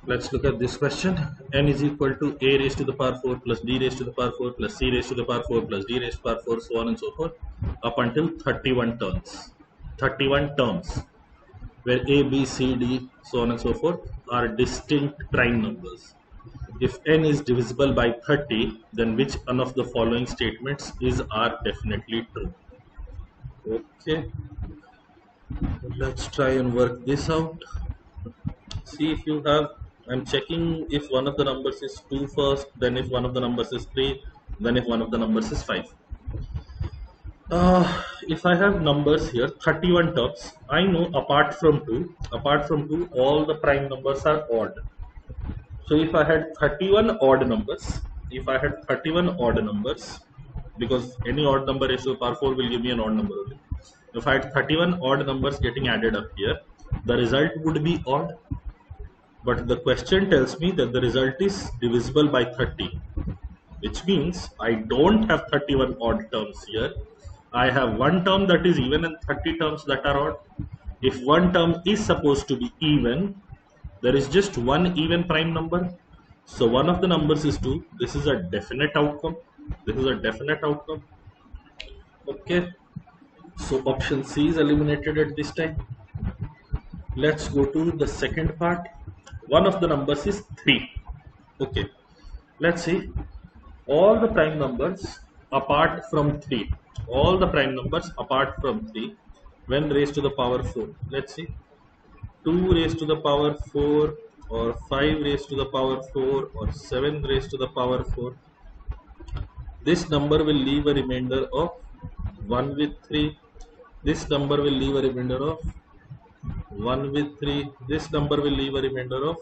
Let's look at this question. N is equal to a raised to the power 4 plus b raised to the power 4 plus c raised to the power 4 plus d raised to the power 4, so on and so forth, up until 31 terms. 31 terms where a, b, c, d, so on and so forth are distinct prime numbers. If n is divisible by 30, then which one of the following statements are definitely true? Okay, let's try and work this out. See if you have, I'm checking if one of the numbers is 2 first, then if one of the numbers is 3, then if one of the numbers is 5. If I have numbers here, 31 terms, I know apart from 2, all the prime numbers are odd. So if I had 31 odd numbers, because any odd number raised to the power 4 will give me an odd number only. If I had 31 odd numbers getting added up here, the result would be odd. But the question tells me that the result is divisible by 30, which means I don't have 31 odd terms here. I have one term that is even and 30 terms that are odd. If one term is supposed to be even, there is just one even prime number. So one of the numbers is 2. This is a definite outcome. Okay. So option C is eliminated at this time. Let's go to the second part. One of the numbers is 3. Okay, let's see all the prime numbers apart from 3. When raised to the power 4. Let's see, 2 raised to the power 4 or 5 raised to the power 4 or 7 raised to the power 4. This number will leave a remainder of 1 with 3. This number will leave a remainder of 1 with 3. This number will leave a remainder of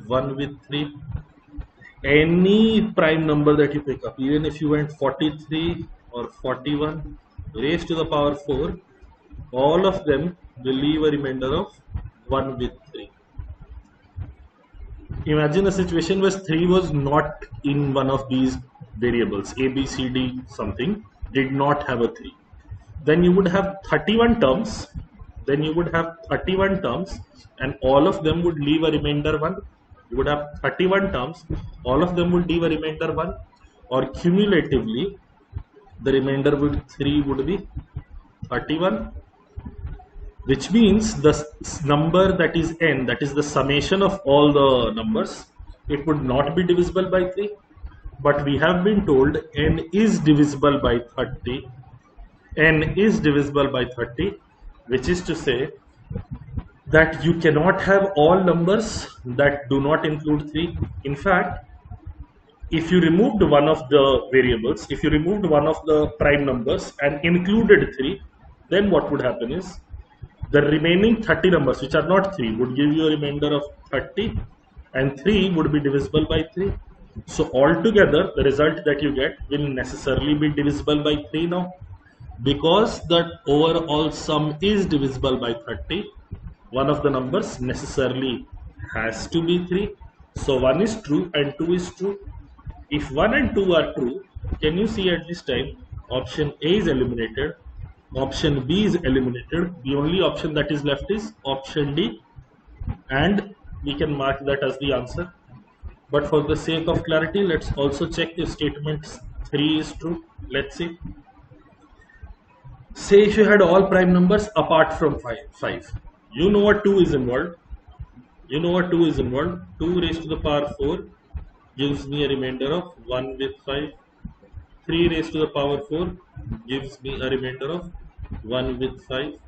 1 with 3. Any prime number that you pick up, even if you went 43 or 41 raised to the power 4, all of them will leave a remainder of 1 with 3. Imagine a situation where 3 was not in one of these variables, a, b, c, d, something, did not have a 3. Then you would have 31 terms. And all of them would leave a remainder 1. You would have 31 terms, all of them would leave a remainder 1, or cumulatively the remainder with 3 would be 31, which means the number that is n, that is the summation of all the numbers, it would not be divisible by 3. But we have been told n is divisible by 30. Which is to say that you cannot have all numbers that do not include 3. In fact, if you removed one of the variables, if you removed one of the prime numbers and included 3, then what would happen is the remaining 30 numbers which are not 3 would give you a remainder of 30, and 3 would be divisible by 3. So altogether the result that you get will necessarily be divisible by 3 now. Because the overall sum is divisible by 30, one of the numbers necessarily has to be 3. So 1 is true and 2 is true. If 1 and 2 are true, can you see at this time option A is eliminated, option B is eliminated. The only option that is left is option D, and we can mark that as the answer. But for the sake of clarity, let's also check if statement 3 is true. Let's see. Say if you had all prime numbers apart from 5. You know what 2 is involved. 2 raised to the power 4 gives me a remainder of 1 with 5. 3 raised to the power 4 gives me a remainder of 1 with 5.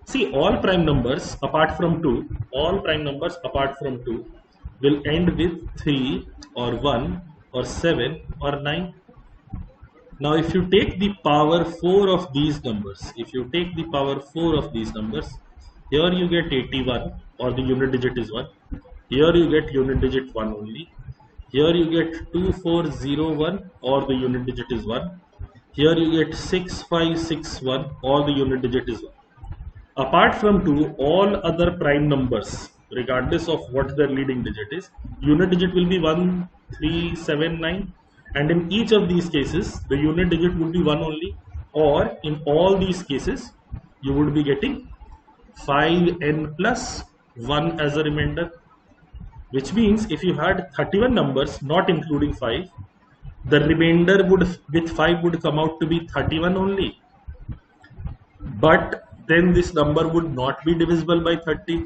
See, all prime numbers apart from 2 will end with 3 or 1 or 7 or 9. Now if you take the power 4 of these numbers, here you get 81, or the unit digit is 1. Here you get unit digit 1 only. Here you get 2401, or the unit digit is 1. Here you get 6561, or the unit digit is 1. Apart from 2, all other prime numbers, regardless of what their leading digit is, unit digit will be 1, 3, 7, 9. And in each of these cases, the unit digit would be 1 only, or in all these cases, you would be getting 5n plus 1 as a remainder. which means if you had 31 numbers not including 5, the remainder would with 5 would come out to be 31 only. But then this number would not be divisible by 30,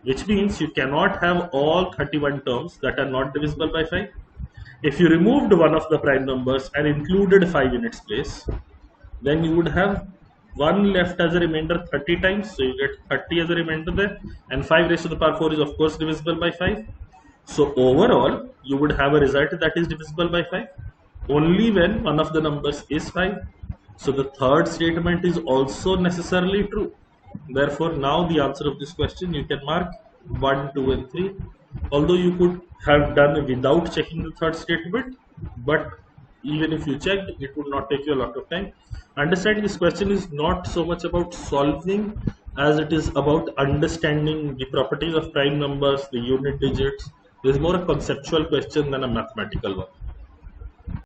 which means you cannot have all 31 terms that are not divisible by 5. If you removed one of the prime numbers and included 5 in its place, then you would have 1 left as a remainder 30 times, so you get 30 as a remainder there, and 5 raised to the power 4 is of course divisible by 5. So overall you would have a result that is divisible by 5 only when one of the numbers is 5. So the third statement is also necessarily true. Therefore now the answer of this question you can mark 1, 2 and 3, although you could have done without checking the third statement, but even if you checked, it would not take you a lot of time. Understanding this question is not so much about solving as it is about understanding the properties of prime numbers, the unit digits. It is more a conceptual question than a mathematical one.